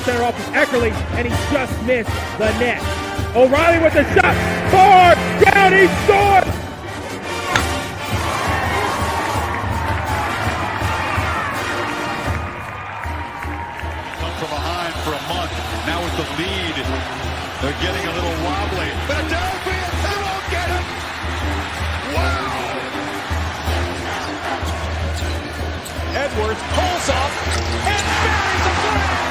center off of Eckerly, and he just missed the net. O'Reilly with the shot, far down, he scores! Come from behind for a month, now with the lead, they're getting a little wobbly. Philadelphia, they won't get it! Wow! Edwards pulls off and buries the flag!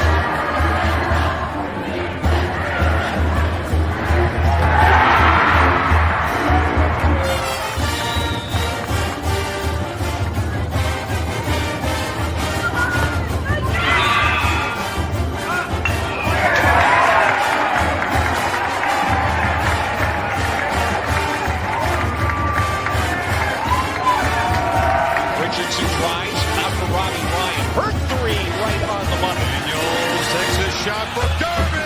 Richardson tries, out for Robbie Ryan. Her three right on the money. Daniels takes his shot for Derby.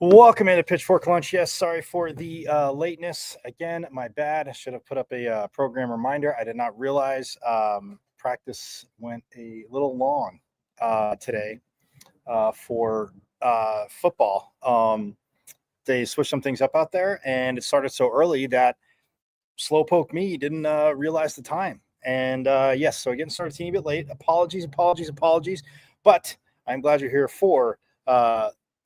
Welcome into Pitchfork Lunch. Yes, sorry for the lateness. Again, my bad. I should have put up a program reminder. I did not realize practice went a little long today for football. They switched some things up out there, and it started so early that Slowpoke me didn't realize the time. And yes, so getting started a teeny bit late. Apologies. But I'm glad you're here for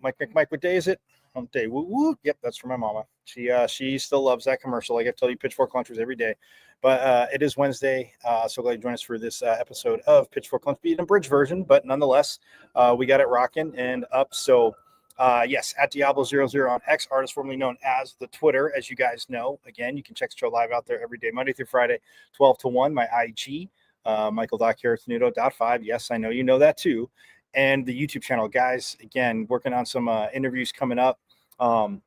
Mike, what day is it? Hump day. Woo woo. Yep, that's for my mama. She still loves that commercial. Like I tell you, Pitchfork Lunchers every day. But it is Wednesday. So glad you joined us for this episode of Pitchfork Lunch, be it an abridged version, but nonetheless, we got it rocking and up. So yes, at Diablo00 on X, artist formerly known as the Twitter, as you guys know. Again, you can check the show live out there every day, Monday through Friday, 12 to 1. My IG, Michael.Carrotsnudo.5. Yes, I know you know that too. And the YouTube channel, guys, again, working on some interviews coming up. I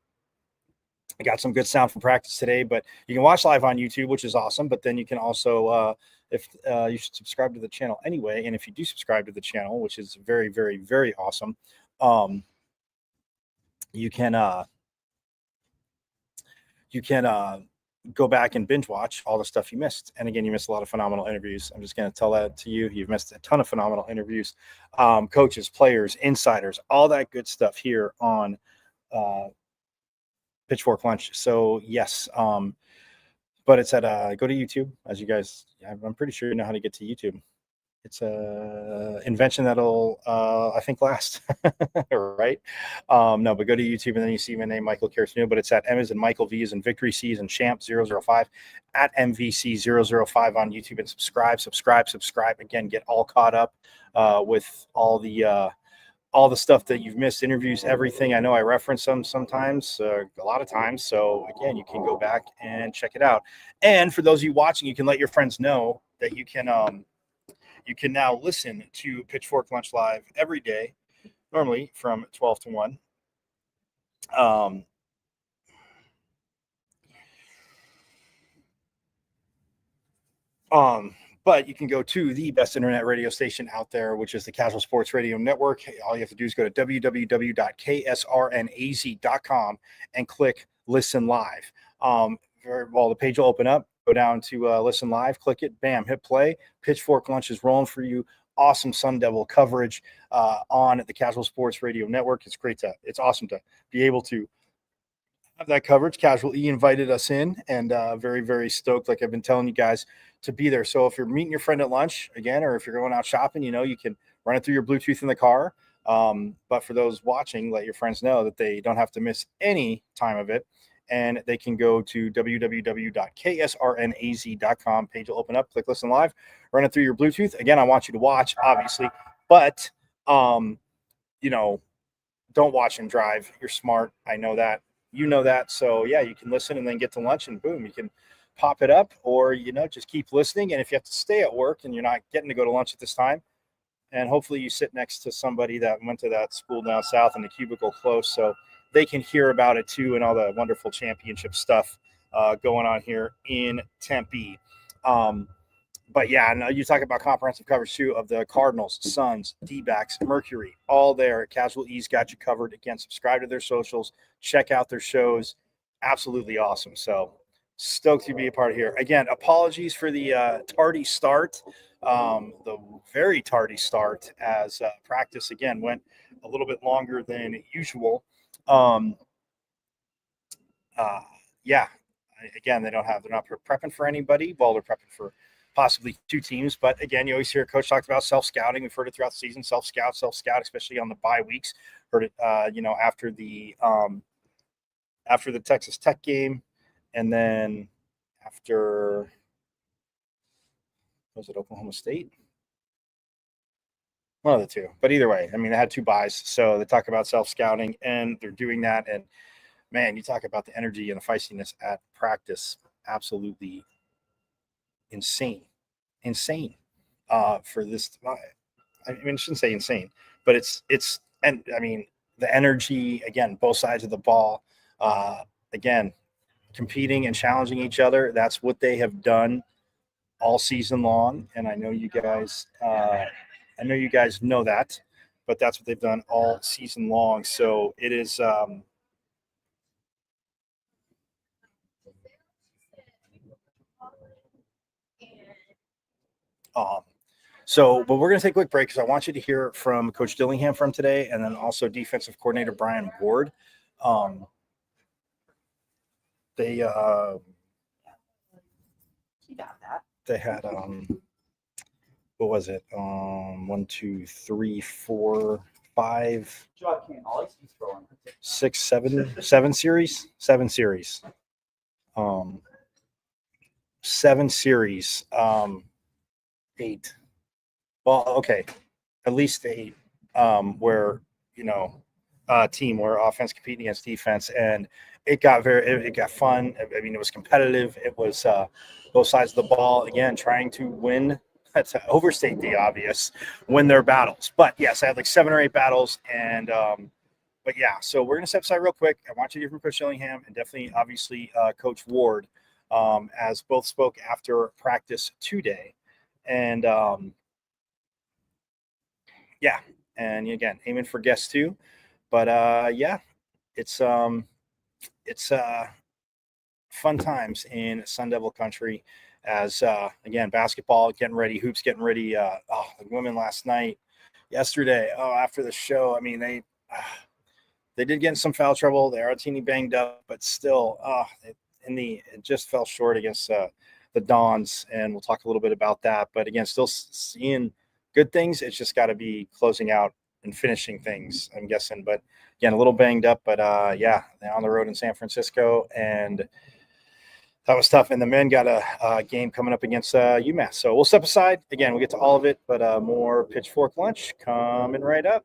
got some good sound from practice today, but you can watch live on YouTube, which is awesome. But then you can also, if you should subscribe to the channel anyway. And if you do subscribe to the channel, which is very, very, very awesome, you can go back and binge watch all the stuff you missed. And again, you missed a lot of phenomenal interviews. I'm just going to tell that to you. You've missed a ton of phenomenal interviews, coaches, players, insiders, all that good stuff here on Pitchfork Lunch. So yes, but it's at go to YouTube, as you guys, I'm pretty sure you know how to get to YouTube. It's a invention that'll I think last. Right? No, but go to YouTube and then you see my name, Michael Carrotsnudo, but it's at M as in Michael, V as in Victory, C as in Champ 005 at MVC005 on YouTube, and subscribe. Again, get all caught up with all the stuff that you've missed, interviews, everything. I know I reference them sometimes, a lot of times. So again, you can go back and check it out. And for those of you watching, you can let your friends know that you can now listen to Pitchfork Lunch Live every day, normally from 12 to 1. But you can go to the best internet radio station out there, which is the Casual Sports Radio Network. All you have to do is go to www.ksrnaz.com and click Listen Live. The page will open up. Go down to Listen Live, click it, bam, hit play. Pitchfork Lunch is rolling for you. Awesome Sun Devil coverage on the Casual Sports Radio Network. It's awesome to be able to have that coverage. Casual E invited us in, and very, very stoked, like I've been telling you guys, to be there. So if you're meeting your friend at lunch again, or if you're going out shopping, you can run it through your Bluetooth in the car. But for those watching, let your friends know that they don't have to miss any time of it. And they can go to www.ksrnaz.com. Page will open up, click Listen Live, run it through your Bluetooth. Again, I want you to watch, obviously, but, don't watch and drive. You're smart. I know that. You know that. So, yeah, you can listen and then get to lunch and boom, you can pop it up, or, just keep listening. And if you have to stay at work and you're not getting to go to lunch at this time, and hopefully you sit next to somebody that went to that school down south in the cubicle close, so they can hear about it too, and all the wonderful championship stuff going on here in Tempe. but yeah, no, you talk about comprehensive coverage too of the Cardinals, Suns, D-backs, Mercury, all there. Casual Ease got you covered. Again, subscribe to their socials, check out their shows. Absolutely awesome. So stoked to be a part of here. Again, apologies for the tardy start, the very tardy start, as practice again went a little bit longer than usual. Yeah. Again, they're not prepping for anybody. Well, they're prepping for possibly two teams. But again, you always hear Coach talk about self-scouting. We've heard it throughout the season, self-scout, especially on the bye weeks. Heard it, after the Texas Tech game, and then after, was it Oklahoma State? One of the two. But either way, I mean, they had two buys. So they talk about self-scouting, and they're doing that. And man, you talk about the energy and the feistiness at practice. Absolutely insane for this. I mean, I shouldn't say insane, but and I mean, the energy, again, both sides of the ball, again, competing and challenging each other. That's what they have done all season long. And I know you guys know that, but that's what they've done all season long. So it is, but we're going to take a quick break because I want you to hear from Coach Dillingham from today, and then also defensive coordinator Brian Ward. They had what was it? 1, 2, 3, 4, 5, 6, 7 series. 7 series. 7 series. 8. Well, okay, at least 8. Where team where offense competing against defense, and it got fun. I mean, it was competitive. It was both sides of the ball again trying to win. To overstate the obvious, win their battles. But yes, I had like 7 or 8 battles, and but yeah. So we're gonna step aside real quick. I want you to hear from Coach Dillingham and definitely, obviously, Coach Ward, as both spoke after practice today, and yeah, and again, aiming for guests too. But yeah, it's fun times in Sun Devil country. As again, basketball getting ready, hoops getting ready. The women yesterday, after the show, I mean, they did get in some foul trouble. They are a teeny banged up, but still, it just fell short against the Dons, and we'll talk a little bit about that. But again, still seeing good things. It's just got to be closing out and finishing things, I'm guessing. But again, a little banged up, but yeah, they're on the road in San Francisco, and that was tough. And the men got a game coming up against UMass. So we'll step aside. Again, we'll get to all of it, but more Pitchfork Lunch coming right up.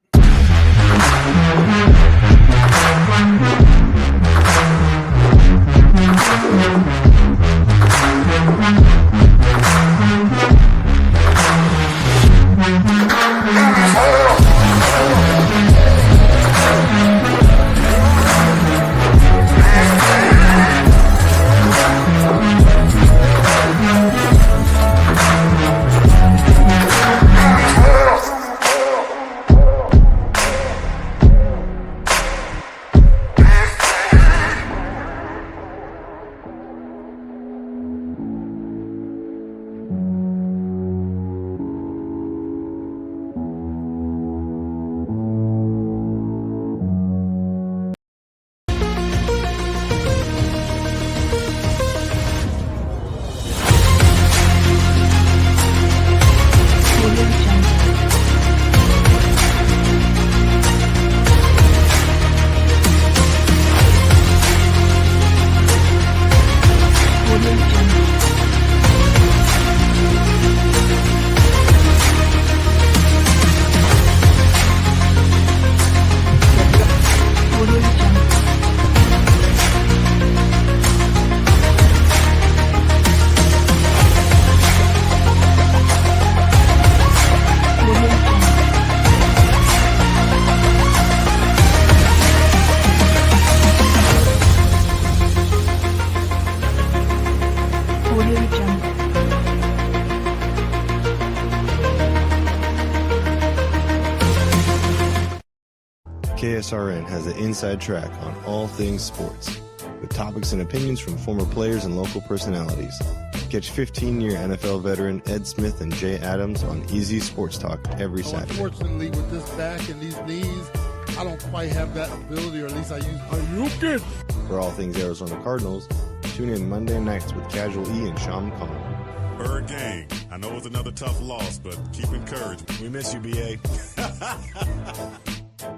KSRN has an inside track on all things sports, with topics and opinions from former players and local personalities. Catch 15-year NFL veteran Ed Smith and Jay Adams on Easy Sports Talk every Saturday. Unfortunately, with this back and these knees, I don't quite have that ability, or at least I use. Are you good? For all things Arizona Cardinals, tune in Monday nights with Casual E and Sean McConnell. Bird Gang, I know it was another tough loss, but keep encouraged. We miss you, BA.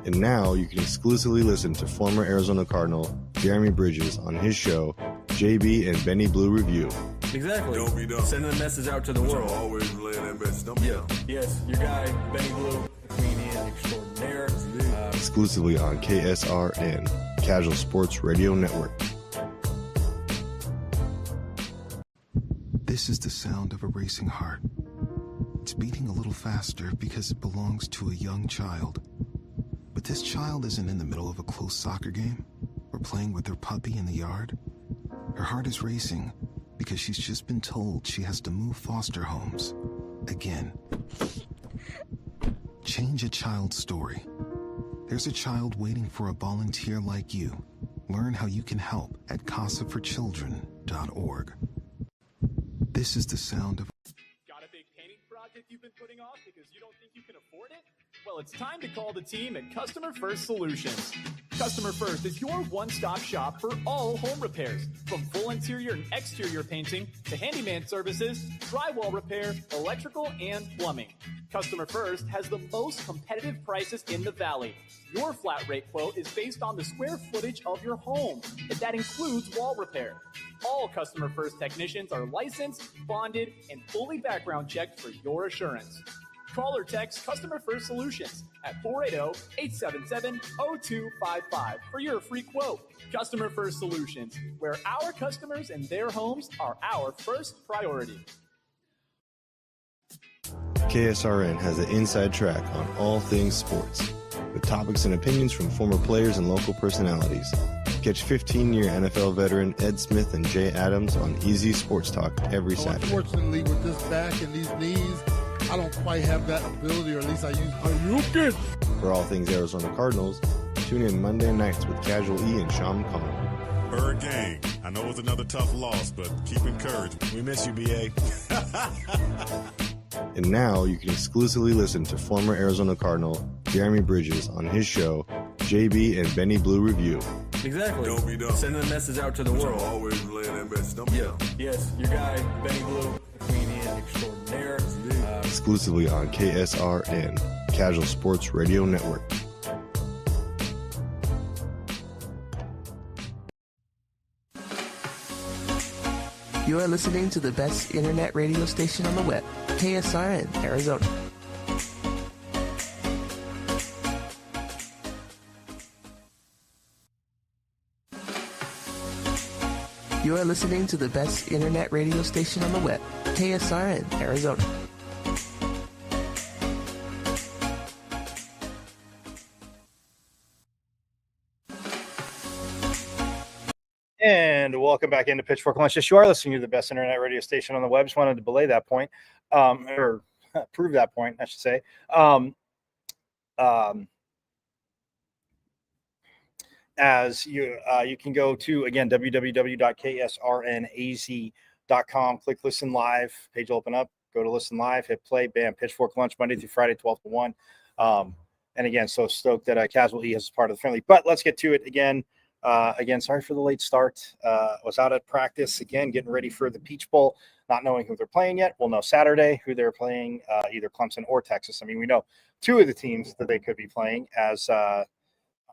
And now you can exclusively listen to former Arizona Cardinal Jeremy Bridges on his show, JB and Benny Blue Review. Exactly. Don't be dumb. Sending the message out to the world. Always relay that message. Don't be dumb. Yes, your guy, Benny Blue, comedian extraordinaire. Exclusively on KSRN, Casual Sports Radio Network. This is the sound of a racing heart. It's beating a little faster because it belongs to a young child. But this child isn't in the middle of a close soccer game or playing with her puppy in the yard. Her heart is racing because she's just been told she has to move foster homes again. Change a child's story. There's a child waiting for a volunteer like you. Learn how you can help at casaforchildren.org. This is the sound of... Got a big painting project you've been putting off because you don't think you can afford it? Well, it's time to call the team at Customer First Solutions. Customer First is your one-stop shop for all home repairs, from full interior and exterior painting to handyman services, drywall repair, electrical, and plumbing. Customer First has the most competitive prices in the Valley. Your flat rate quote is based on the square footage of your home, and that includes wall repair. All Customer First technicians are licensed, bonded, and fully background checked for your assurance. Call or text Customer First Solutions at 480-877-0255 for your free quote. Customer First Solutions, where our customers and their homes are our first priority. KSRN has an inside track on all things sports, with topics and opinions from former players and local personalities. Catch 15-year NFL veteran Ed Smith and Jay Adams on Easy Sports Talk every Saturday. Unfortunately, with this back and these knees, I don't quite have that ability, or at least I use. Are you good? For all things Arizona Cardinals, tune in Monday nights with Casual E and Sean McConnell. Bird Gang, I know it was another tough loss, but keep encouraged. We miss you, BA. And now you can exclusively listen to former Arizona Cardinal Jeremy Bridges on his show, JB and Benny Blue Review. Exactly. Don't be dumb. Sending the message out to the world. Always relay that message. Don't be dumb. Yes, your guy, Benny Blue, comedian extraordinaire. Exclusively on KSRN, Casual Sports Radio Network. You are listening to the best internet radio station on the web, KSRN, Arizona. You are listening to the best internet radio station on the web, KSRN, Arizona. And welcome back into Pitchfork Lunch. Yes, you are listening to the best internet radio station on the web. Just wanted to belay that point, or prove that point, I should say. As you can go to, again, www.ksrnaz.com. Click Listen Live. Page will open up. Go to Listen Live. Hit play. Bam. Pitchfork Lunch Monday through Friday, 12 to 1. And again, so stoked that Casual E is part of the friendly. But let's get to it again. Again, sorry for the late start. Was out at practice again, getting ready for the Peach Bowl, not knowing who they're playing yet. We'll know Saturday who they're playing, either Clemson or Texas. I mean, we know two of the teams that they could be playing as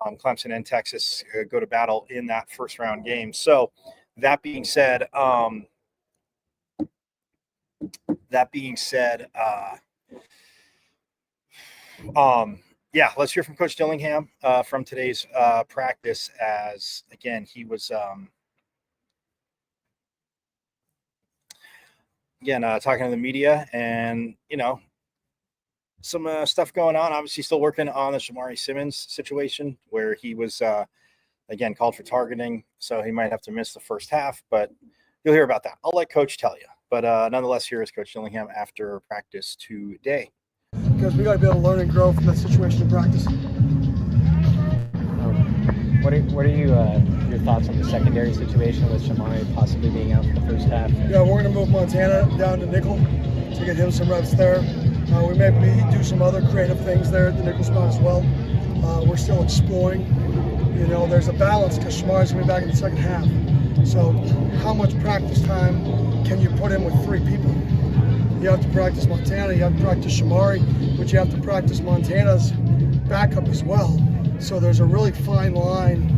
Clemson and Texas go to battle in that first round game. So that being said, yeah, let's hear from Coach Dillingham from today's practice, as, again, he was, talking to the media and, some stuff going on. Obviously still working on the Shamari Simmons situation where he was, again, called for targeting, so he might have to miss the first half, but you'll hear about that. I'll let Coach tell you. But nonetheless, here is Coach Dillingham after practice today. Because we got to be able to learn and grow from that situation in practice. What are your thoughts on the secondary situation with Shamari possibly being out for the first half? Yeah, we're going to move Montana down to nickel to get him some reps there. We may do some other creative things there at the nickel spot as well. We're still exploring. You know, there's a balance because Shamari's going to be back in the second half. So how much practice time can you put in with 3 people? You have to practice Montana, you have to practice Shamari, but you have to practice Montana's backup as well. So there's a really fine line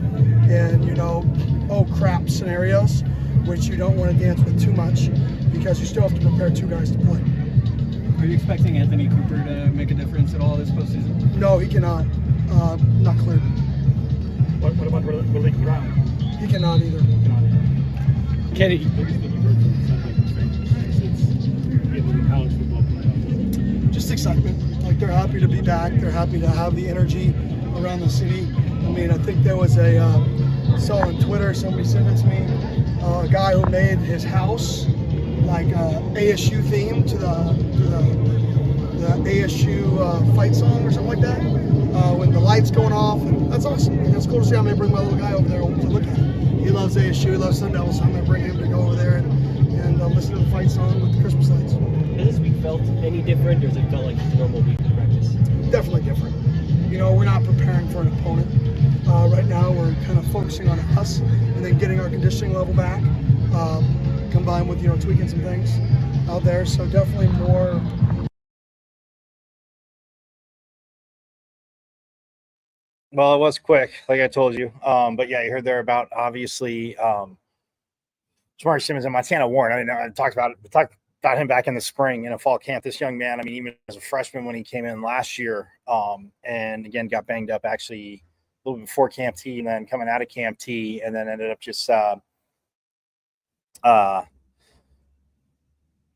in, you know, oh crap scenarios, which you don't want to dance with too much because you still have to prepare 2 guys to play. Are you expecting Anthony Cooper to make a difference at all this postseason? No, he cannot. Not clear. What about Malik Brown? He cannot either. Kenny. Just excitement. Like, they're happy to be back. They're happy to have the energy around the city. I mean, I think there was saw on Twitter, somebody sent it to me, a guy who made his house like ASU theme to the ASU fight song or something like that. When the lights going off, and that's awesome. And that's cool to see. I'm gonna bring my little guy over there to look at it. He loves ASU, he loves Sun Devils, so I'm gonna bring him to go over there and listen to the fight song with the Christmas lights. Has this week felt any different, or has it felt like it's a normal week of practice? Definitely different. You know, we're not preparing for an opponent. Right now, we're kind of focusing on us and then getting our conditioning level back, combined with, you know, tweaking some things out there. So definitely more. Well, it was quick, like I told you. But yeah, you heard there about obviously Shamari Simmons and Montana Warren. I mean, I talked about him back in the spring in a fall camp. This young man, I mean, even as a freshman when he came in last year, and again got banged up actually a little bit before Camp T, and then coming out of Camp T, and then ended up just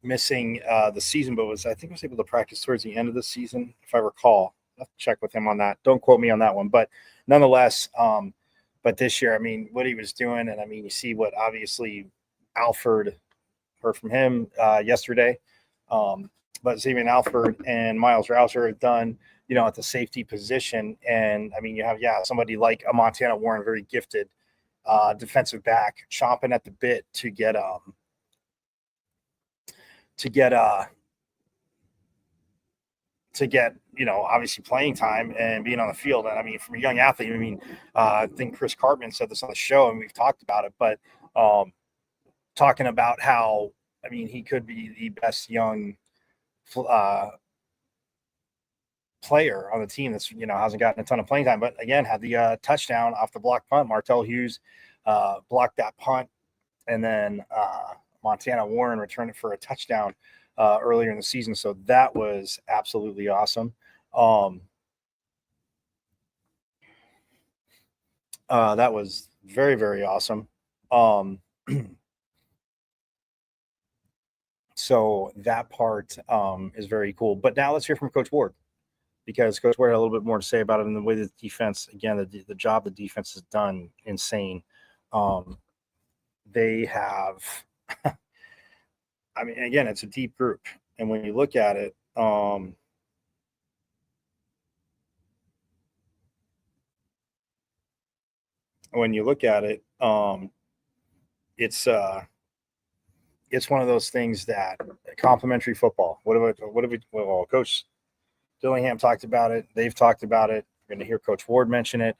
missing the season, but I think was able to practice towards the end of the season, if I recall. I'll have to check with him on that. Don't quote me on that one, but nonetheless, but this year, I mean, what he was doing, and I mean, you see what obviously Alford heard from him yesterday, but Xavier Alford and Miles Rouser have done, you know, at the safety position, and I mean, you have somebody like a Montana Warren, very gifted defensive back, chomping at the bit to get you know, obviously playing time and being on the field. And I mean, from a young athlete, I mean, I think Chris Cartman said this on the show, and we've talked about it, but talking about how, I mean, he could be the best young player on the team that's, you know, hasn't gotten a ton of playing time, but again, had the touchdown off the block punt. Martell Hughes blocked that punt, and then Montana Warren returned it for a touchdown earlier in the season. So that was absolutely awesome. That was very, very awesome. So that part is very cool. But now let's hear from Coach Ward, because Coach Ward had a little bit more to say about it, and the way the defense, again, the job the defense has done, insane. They have, I mean, again, it's a deep group. And when you look at it, it's one of those things that complementary football. Well, Coach Dillingham talked about it. They've talked about it. You're going to hear Coach Ward mention it.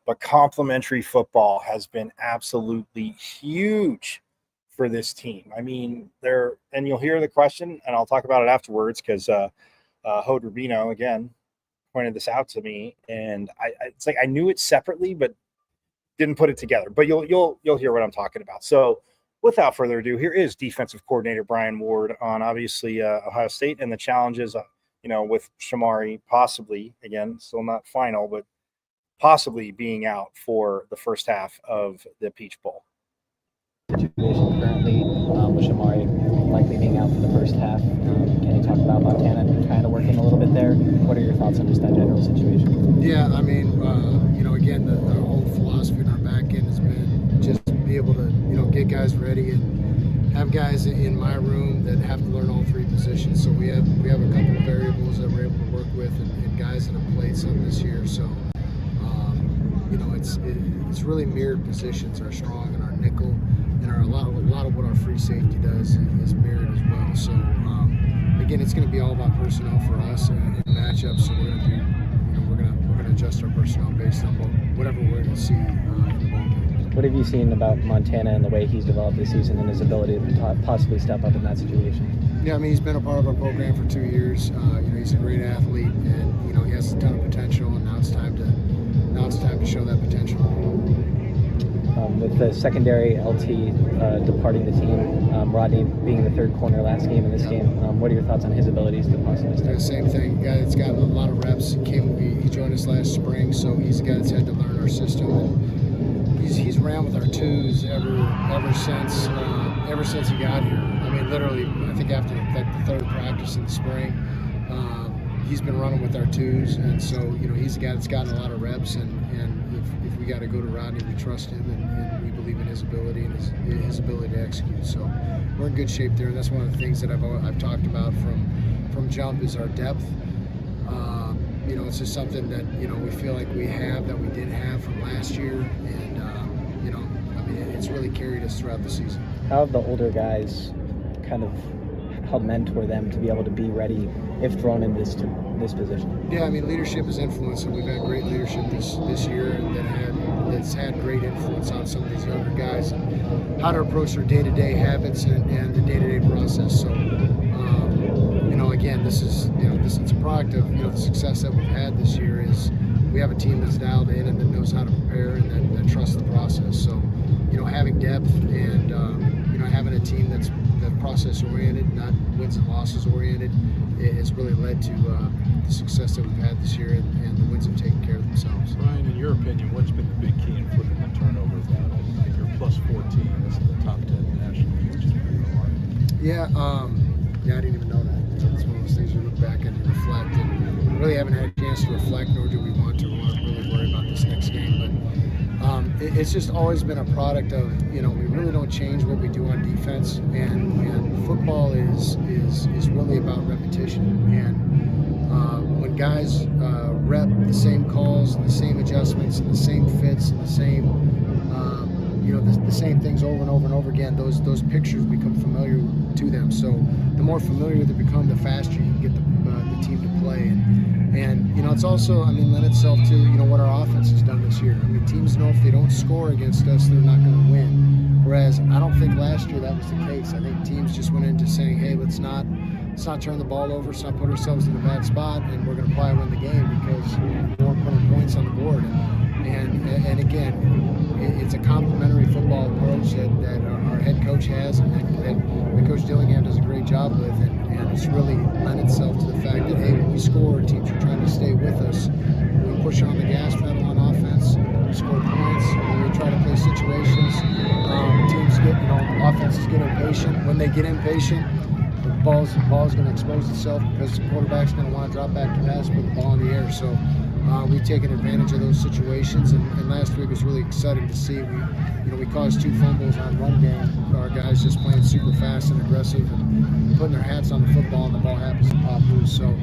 But complementary football has been absolutely huge for this team. I mean, and you'll hear the question, and I'll talk about it afterwards, because Hode Rubino, again, pointed this out to me, and it's like I knew it separately, but didn't put it together. But you'll hear what I'm talking about. So without further ado, here is defensive coordinator Brian Ward on obviously Ohio State and the challenges, you know, with Shamari possibly, again, still not final, but possibly being out for the first half of the Peach Bowl. Situation currently with Shamari likely being out for the first half. Can you talk about Montana kind of working a little bit there? What are your thoughts on just that general situation? Yeah, I mean, you know, again, the whole philosophy in our back end has been just be able to, you know, get guys ready and have guys in my room that have to learn all 3 positions. So we have a couple of variables that we're able to work with, and guys that have played some this year. So it's really mirrored positions. Our strong and our nickel, and a lot of what our free safety does is mirrored as well. So again, it's going to be all about personnel for us and matchups. So we're going to do, we're going to adjust our personnel based on whatever we're going to see in the ball game. What have you seen about Montana and the way he's developed this season and his ability to possibly step up in that situation? Yeah, I mean, he's been a part of our program for 2 years. He's a great athlete, and he has a ton of potential. And now it's time to show that potential. With the secondary LT departing the team, Rodney being the third corner last game in this game, what are your thoughts on his abilities to possibly step? Yeah, same thing. Guy that's got a lot of reps. He joined us last spring, so he's a guy that's had to learn our system. And he's ran with our twos ever since he got here. I mean, literally, I think after the third practice in the spring, he's been running with our twos, and so he's a guy that's gotten a lot of reps. And if we got to go to Rodney, we trust him, and we believe in his ability and his ability to execute. So we're in good shape there. And that's one of the things that I've talked about from jump is our depth. It's just something that we feel like we have that we didn't have from last year, and it's really carried us throughout the season. How have the older guys kind of helped mentor them to be able to be ready if thrown in this position? Yeah, I mean, leadership is influence, and we've had great leadership this year that's had great influence on some of these younger guys and how to approach their day-to-day habits and the day-to-day process. So, again, it's a product of the success that we've had this year. Is we have a team that's dialed in and that knows how to prepare and that trusts the process. So, having depth and having a team that's process oriented, not wins and losses oriented, has really led to the success that we've had this year, and the wins have taken care of themselves. Ryan, in your opinion, what's been the big key in flipping the turnovers out? Like your plus 14, this is the top 10 national, which is pretty remarkable. Yeah, I didn't even know that. It's one of those things you look back and you reflect, and we really haven't had a chance to reflect, nor do we want to. We want to really worry about this next game, but it's just always been a product of, we really don't change what we do on defense, and football is really about repetition. And when guys rep the same calls, the same adjustments, and the same fits, and the same the same things over and over and over again, those pictures become familiar to them. So the more familiar they become, the faster you can get the team to play. And it's also, lent itself to, what our offense has done this year. Teams know if they don't score against us, they're not going to win. Whereas I don't think last year that was the case. I think teams just went into saying, hey, let's not turn the ball over, let's not put ourselves in a bad spot, and we're going to probably win the game because we weren't putting points on the board. And again, it's a complementary football approach that our head coach has, and that Coach Dillingham does a great job with, and it's really lent itself to the fact that, hey, when we score, teams are trying to stay with us. When we push on the gas pedal on offense, we score points. When we try to play situations, teams get, offenses get impatient. When they get impatient, the ball's going to expose itself because the quarterback's going to want to drop back to pass with the ball in the air. So we've taken advantage of those situations, and last week was really exciting to see. We caused 2 fumbles on run game. Our guys just playing super fast and aggressive and putting their hats on the football, and the ball happens to pop loose. So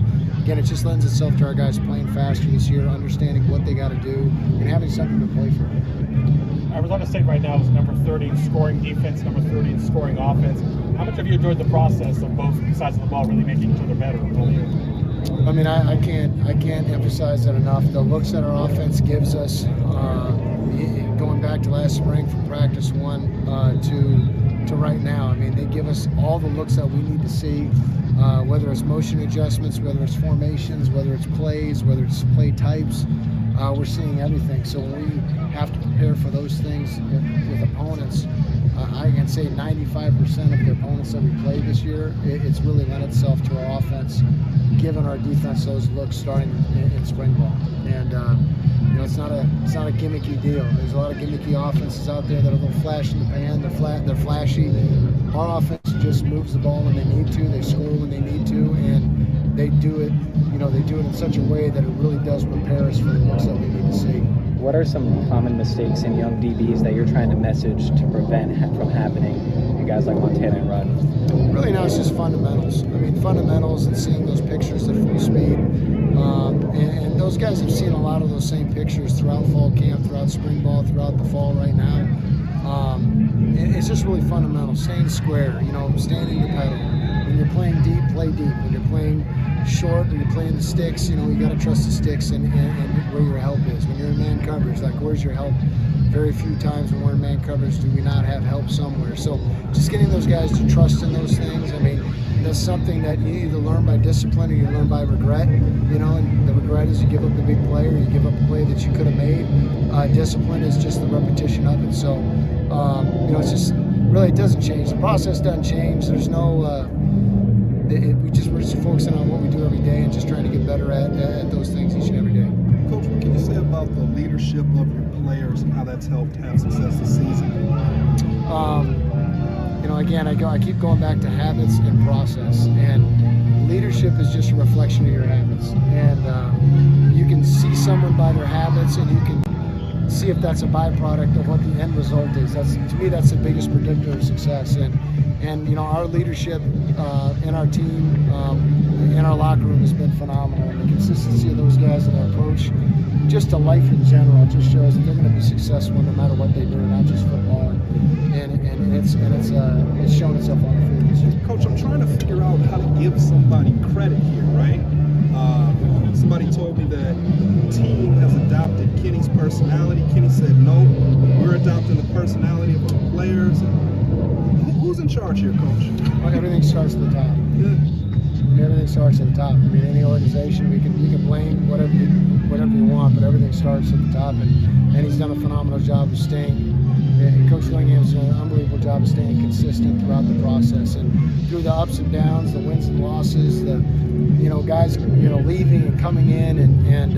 again, it just lends itself to our guys playing faster this year, understanding what they got to do, and having something to play for. Arizona State right now is number 30 in scoring defense, number 30 in scoring offense. How much have you enjoyed the process of both sides of the ball really making each other better all year? I can't emphasize that enough. The looks that our offense gives us, going back to last spring from practice 1 to right now, they give us all the looks that we need to see, whether it's motion adjustments, whether it's formations, whether it's plays, whether it's play types. We're seeing everything. So when we have to prepare for those things with opponents, I can say 95% of the opponents that we played this year, it's really lent itself to our offense, giving our defense those looks starting in spring ball. And it's not a gimmicky deal. There's a lot of gimmicky offenses out there that are a little flash in the pan. They're flashy. Our offense just moves the ball when they need to. They score when they need to, and they do it. They do it in such a way that it really does prepare us for the looks that we need to see. What are some common mistakes in young DBs that you're trying to message to prevent from happening to guys like Montana and Rod? Really now it's just fundamentals. I mean, fundamentals and seeing those pictures at full speed. And those guys have seen a lot of those same pictures throughout fall camp, throughout spring ball, throughout the fall right now. It's just really fundamental. Staying square, standing your pedal. When you're playing deep, play deep. When you're playing short and you're playing the sticks, you got to trust the sticks and where your help is. When you're in man coverage, like where's your help? Very few times when we're in man coverage do we not have help somewhere. So just getting those guys to trust in those things, I mean, that's something that you either learn by discipline or you learn by regret, and the regret is you give up the big play or you give up a play that you could have made. Discipline is just the repetition of it. So, it's just, really, it doesn't change. The process doesn't change. There's no, we're just focusing on what we do every day and just trying to get better at those things each and every day. Coach, what can you say about the leadership of your players and how that's helped have success this season? Again, I keep going back to habits and process, and leadership is just a reflection of your habits. And you can see someone by their habits, and you can see if that's a byproduct of what the end result is. To me, that's the biggest predictor of success. And our leadership in our team, in our locker room has been phenomenal. And the consistency of those guys and their approach, just to life in general, just shows that they're going to be successful no matter what they do, not just football. And it's shown itself on the field this year. Coach, I'm trying to figure out how to give somebody credit here, right? Somebody told me that the team has adopted Kenny's personality. Kenny said, no, we're adopting the personality of our players. Who's in charge here, Coach? Well, everything starts at the top. Yeah. Everything starts at the top. I mean, any organization, you can blame whatever you want, but everything starts at the top. And he's done a phenomenal job of staying. Coach Willingham's done an unbelievable job of staying consistent throughout the process, and through the ups and downs, the wins and losses, the guys leaving and coming in, and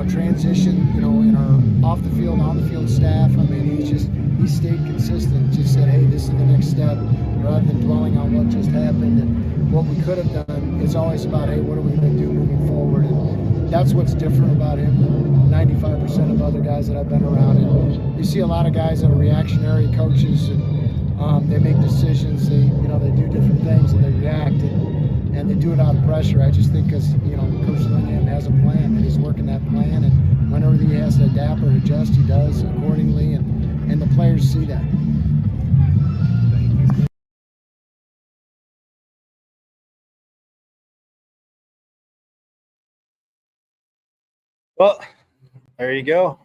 transition, in our off the field, on the field staff. I mean, he stayed consistent. Just said, hey, this is the next step, rather than dwelling on what just happened and what we could have done. It's always about, hey, what are we going to do moving forward? And that's what's different about him than 95% of other guys that I've been around. And you see a lot of guys that are reactionary coaches, and they make decisions. They do different things and they react, and they do it out of pressure. I just think because Coach Willingham has a plan and he's working that plan, and whenever he has to adapt or adjust, he does accordingly, and the players see that. Well, there you go.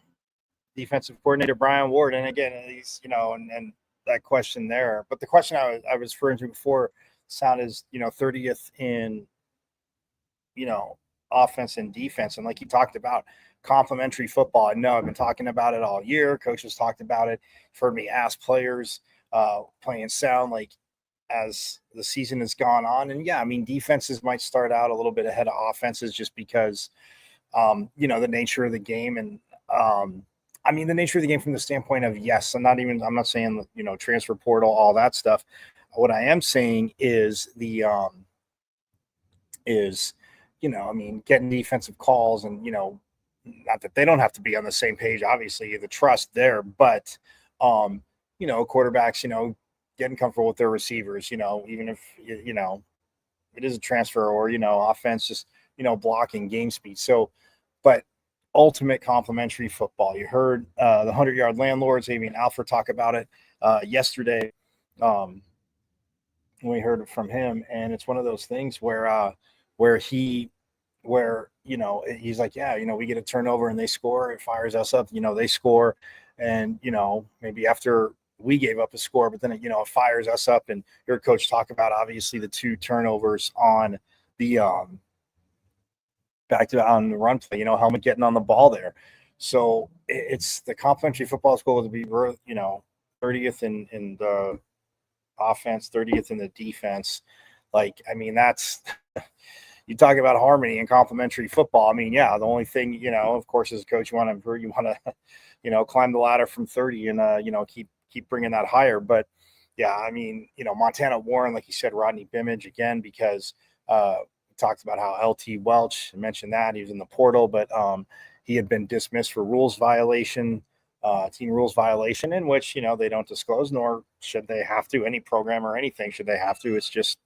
Defensive coordinator Brian Ward. And again, he's, and that question there. But the question I was referring to before sound is, 30th in, offense and defense. And like you talked about, complementary football. I know I've been talking about it all year. Coaches talked about it. You've heard me ask players playing sound like as the season has gone on. And yeah, I mean, defenses might start out a little bit ahead of offenses just because the nature of the game. And the nature of the game from the standpoint of, yes, I'm not saying, transfer portal, all that stuff. What I am saying is getting defensive calls and, not that they don't have to be on the same page, obviously the trust there, but, quarterbacks, getting comfortable with their receivers, even if, it is a transfer or, offense, just, blocking game speed. So, but ultimate complementary football. You heard the 100-yard landlords, Avian Alford, talk about it yesterday when we heard it from him. And it's one of those things where he's like, yeah, we get a turnover and they score, it fires us up, they score. And, maybe after we gave up a score, but then, it fires us up. And your coach talk about, obviously, the 2 turnovers on the back to on the run play, Helmet getting on the ball there. So it's the complementary football school to be, 30th in the offense, 30th in the defense. Like, I mean, that's you talk about harmony and complementary football. I mean, yeah, the only thing, of course, as a coach, you want to, climb the ladder from 30 and, keep bringing that higher. But yeah, I mean, Montana Warren, like you said, Rodney Bimmage again, because talked about how LT Welch mentioned that he was in the portal, but he had been dismissed for rules violation team rules violation in which, they don't disclose, nor should they have to. Any program or anything should they have to. It's just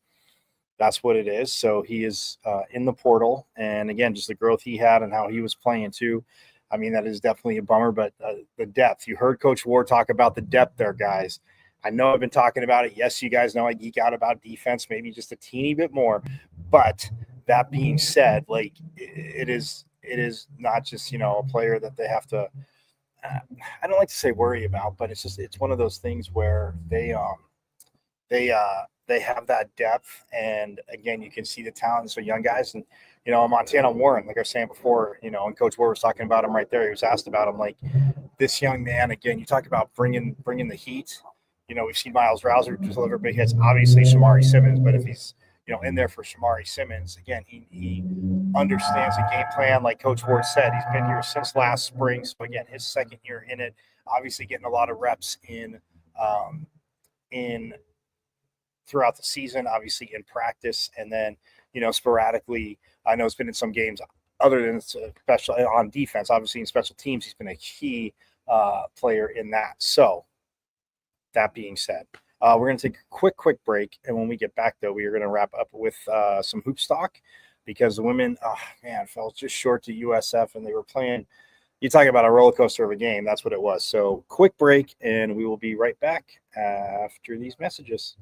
that's what it is. So he is in the portal. And again, just the growth he had and how he was playing too. I mean, that is definitely a bummer, but the depth. You heard Coach Ward talk about the depth there, guys. I know I've been talking about it. Yes, you guys know I geek out about defense, maybe just a teeny bit more. But that being said, like it is not just, a player that they have to, I don't like to say worry about, but it's one of those things where they have that depth, and again, you can see the talent. So young guys, and Montana Warren, like I was saying before, and Coach Ward was talking about him right there. He was asked about him, like this young man. Again, you talk about bringing the heat. We've seen Miles Rouser deliver big hits. Obviously, Shamari Simmons, but if he's in there for Shamari Simmons, again, he understands the game plan. Like Coach Ward said, he's been here since last spring. So again, his second year in it, obviously getting a lot of reps in throughout the season, obviously in practice, and then sporadically. I know it's been in some games other than special on defense. Obviously in special teams, he's been a key player in that. So that being said, we're going to take a quick break, and when we get back, though, we are going to wrap up with some hoop stock, because the women, fell just short to USF, and they were playing. You talk about a roller coaster of a game. That's what it was. So quick break, and we will be right back after these messages.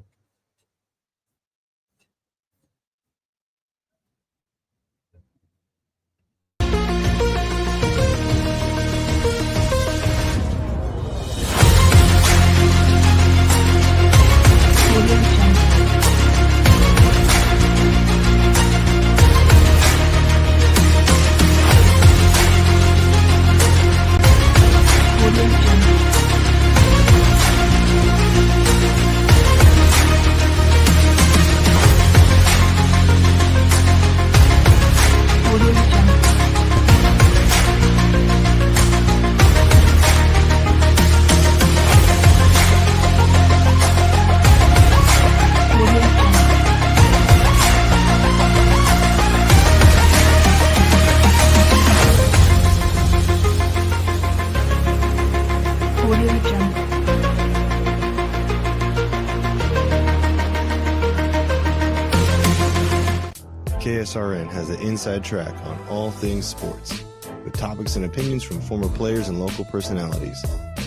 KSRN has an inside track on all things sports, with topics and opinions from former players and local personalities.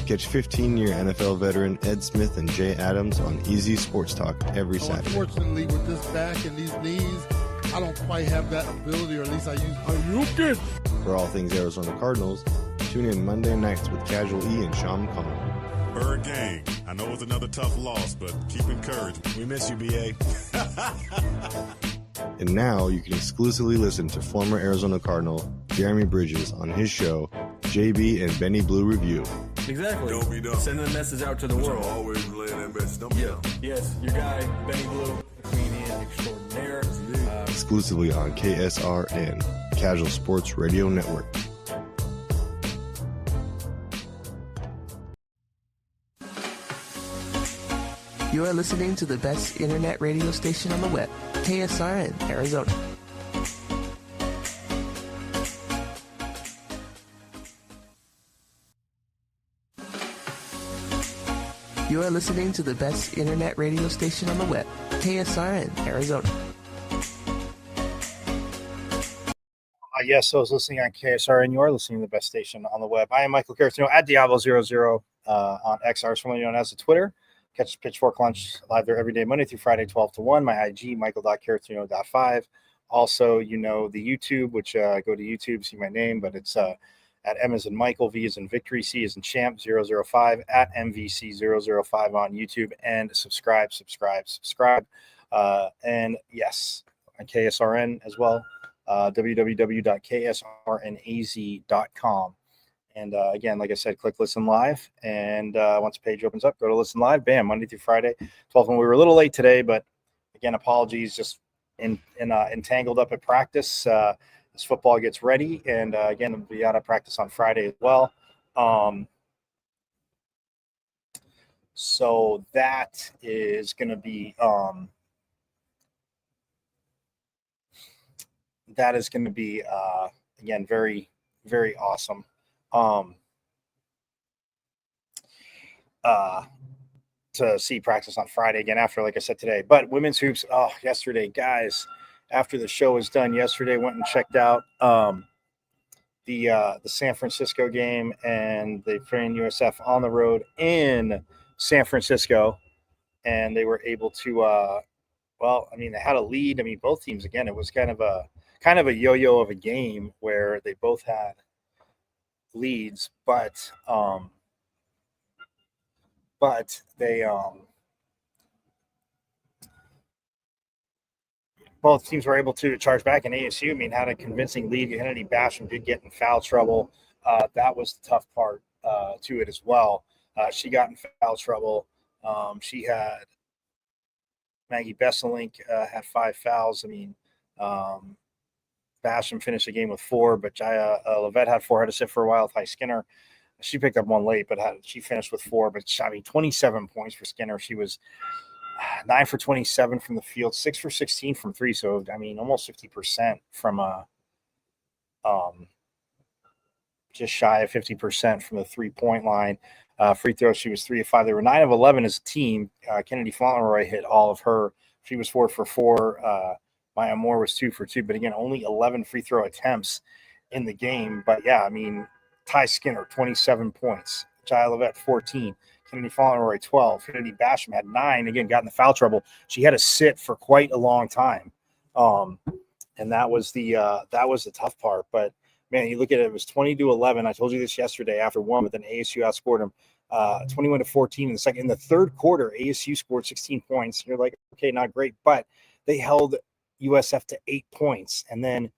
Catch 15-year NFL veteran Ed Smith and Jay Adams on Easy Sports Talk every Saturday. Unfortunately, with this back and these knees, I don't quite have that ability, or at least I use. Are you good? For all things Arizona Cardinals, tune in Monday nights with Casual E and Sean McConnell. Bird gang, I know it's another tough loss, but keep encouraged. We miss you, BA. And now you can exclusively listen to former Arizona Cardinal Jeremy Bridges on his show, JB and Benny Blue Review. Exactly. Don't be dumb. Sending a message out to the world. Always relaying that message. Don't be dumb. Yes, your guy, Benny Blue, comedian extraordinaire. Exclusively on KSRN, Casual Sports Radio Network. You are listening to the best internet radio station on the web, KSRN, Arizona. You are listening to the best internet radio station on the web, KSRN, Arizona. Yes, I was listening on KSR, and you are listening to the best station on the web. I am Michael Caratino at Diablo00 on XR, formerly known as the Twitter. Catch Pitchfork Lunch live there every day, Monday through Friday, 12 to 1. My IG, michael.caratino.5. Also, the YouTube, which go to YouTube, see my name, but it's at M as in Michael, V as in Victory, C as in Champ 005, at MVC005 on YouTube, and subscribe. And yes, on KSRN as well. www.ksrnaz.com. And again, like I said, click listen live. And once the page opens up, go to listen live. Bam, Monday through Friday, 12. And we were a little late today, but again, apologies, just entangled up at practice as football gets ready. And again, we'll be out of practice on Friday as well. So that is going to be again, very, very awesome. to see practice on Friday again after, like I said, today. But women's hoops, yesterday, guys, after the show was done yesterday, went and checked out the San Francisco game, and they played USF on the road in San Francisco, and they were able to they had a lead. I mean, both teams, again, it was kind of a yo-yo of a game where they both had leads, but they both teams were able to charge back, and ASU, I mean, had a convincing lead. Kennedy Basham did get in foul trouble. That was the tough part to it as well. She got in foul trouble. She had Maggie Besselink had 5 fouls. I mean, Basham finished the game with 4, but Jaya Levette had 4, had to sit for a while. Ty Skinner, she picked up 1 late, but she finished with 4. But 27 points for Skinner. She was 9 for 27 from the field, 6 for 16 from 3. So, I mean, almost 50% from just shy of 50% from the 3-point line. Free throws, she was 3 of 5. They were 9 of 11 as a team. Kennedy Fauntleroy hit all of her. She was 4 for 4. Maya Moore was 2 for 2. But again, only 11 free throw attempts in the game. But yeah, I mean, Ty Skinner, 27 points. Jaya Levette, 14. Kennedy Fauntleroy, 12. Kennedy Basham had 9. Again, got in the foul trouble. She had to sit for quite a long time. And that was the tough part. But man, you look at it, it was 20-11. I told you this yesterday after 1, but then ASU outscored them 21-14 in the second. In the third quarter, ASU scored 16 points. You're like, okay, not great, but they held USF to 8 points, and then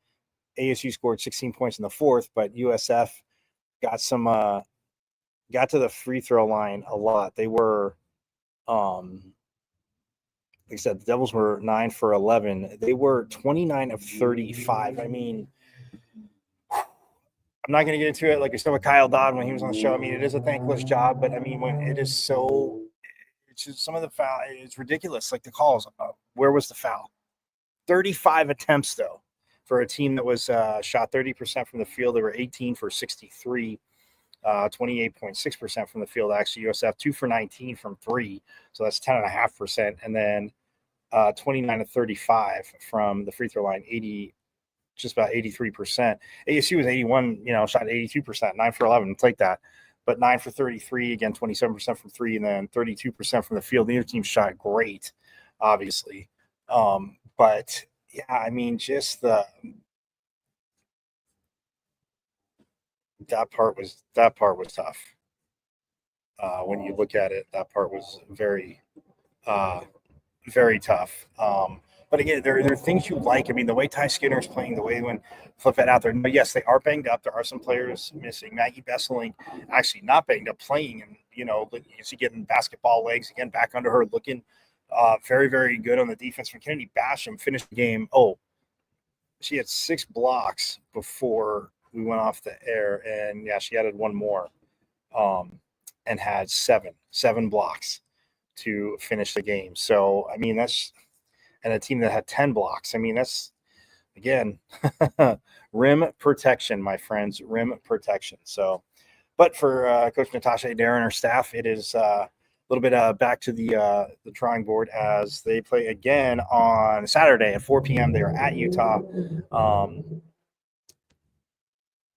ASU scored 16 points in the fourth. But USF got to the free throw line a lot. They were, like I said, the Devils were 9 for 11. They were 29 of 35. I mean, I'm not going to get into it like I said with Kyle Dodd when he was on the show. I mean, it is a thankless job, but I mean, when it is so, it's just some of the foul, it's ridiculous. Like the calls, where was the foul? 35 attempts, though, for a team that was shot 30% from the field. They were 18 for 63, 28.6% from the field. Actually, USF 2 for 19 from 3, so that's 10.5%. And then 29 to 35 from the free throw line, just about 83%. ASU was 81, shot 82%, 9 for 11. Take that. But 9 for 33, again, 27% from 3, and then 32% from the field. Neither team shot great, obviously. But yeah, I mean, just that part was tough. When you look at it, that part was very, very tough. But again, there are things you like. I mean, the way Ty Skinner is playing, the way when flip it out there. But yes, they are banged up. There are some players missing. Maggie Besseling actually not banged up, playing, and you can see getting basketball legs again back under her, looking very, very good on the defense. From Kennedy Basham finished the game. She had 6 blocks before we went off the air, and yeah, she added 1 more, and had 7 blocks to finish the game. So I mean, that's. And a team that had 10 blocks. I mean, that's, again, rim protection, my friends, rim protection. So, but for Coach Natasha Adair and her staff, it is a little bit back to the drawing board as they play again on Saturday at 4 p.m. They are at Utah.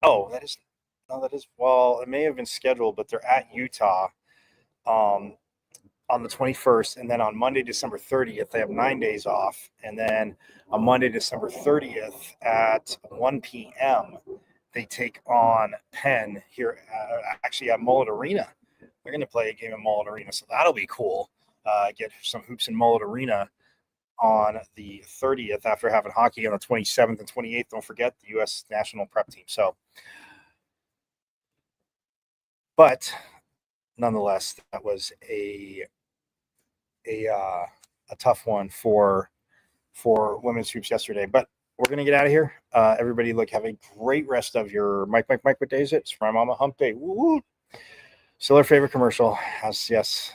Well, it may have been scheduled, but they're at Utah. On the 21st, and then on Monday, December 30th, they have 9 days off. And then on Monday, December 30th at 1 p.m., they take on Penn here, actually at Mullet Arena. They're going to play a game at Mullet Arena, so that'll be cool. Get some hoops in Mullet Arena on the 30th after having hockey on the 27th and 28th. Don't forget the U.S. national prep team. So, but nonetheless, that was a tough one for women's hoops yesterday. But we're going to get out of here. Everybody, have a great rest of your Mike, what day is it? It's my mama hump day. Woo-woo. Still our favorite commercial. Has, yes,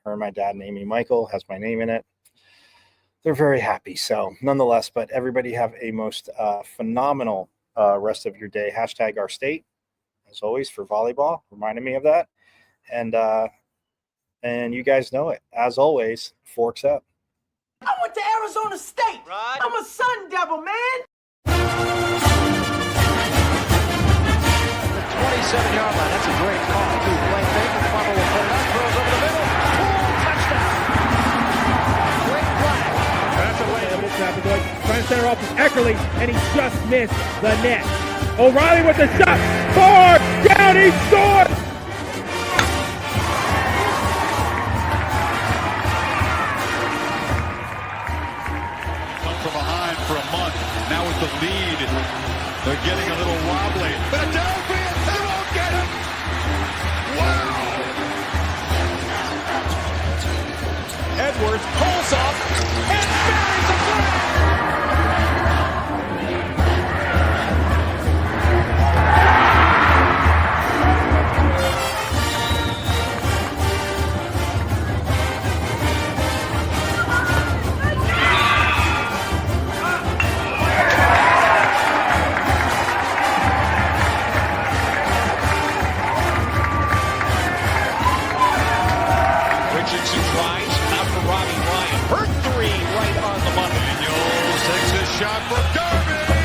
her and my dad named me Michael, has my name in it. They're very happy. So nonetheless, but everybody have a most phenomenal rest of your day. # our state, as always, for volleyball. Reminding me of that. And And you guys know it. As always, forks up. I went to Arizona State. Right. I'm a Sun Devil, man. 27-yard line. That's a great call. Blake Baker, Plummer will put it up, throws over the middle. Touchdown. Great play. That's a way. Trying to center off to Eckerly, and he just missed the net. O'Reilly with the shot. Far down, he scored. From behind for a month. Now with the lead, they're getting a little wobbly. Philadelphia, they won't get him. Wow! Edwards pulls up and buries a flag. Richardson tries, out for Robbie Ryan. Her three right on the money. Daniels takes his shot for Garbage.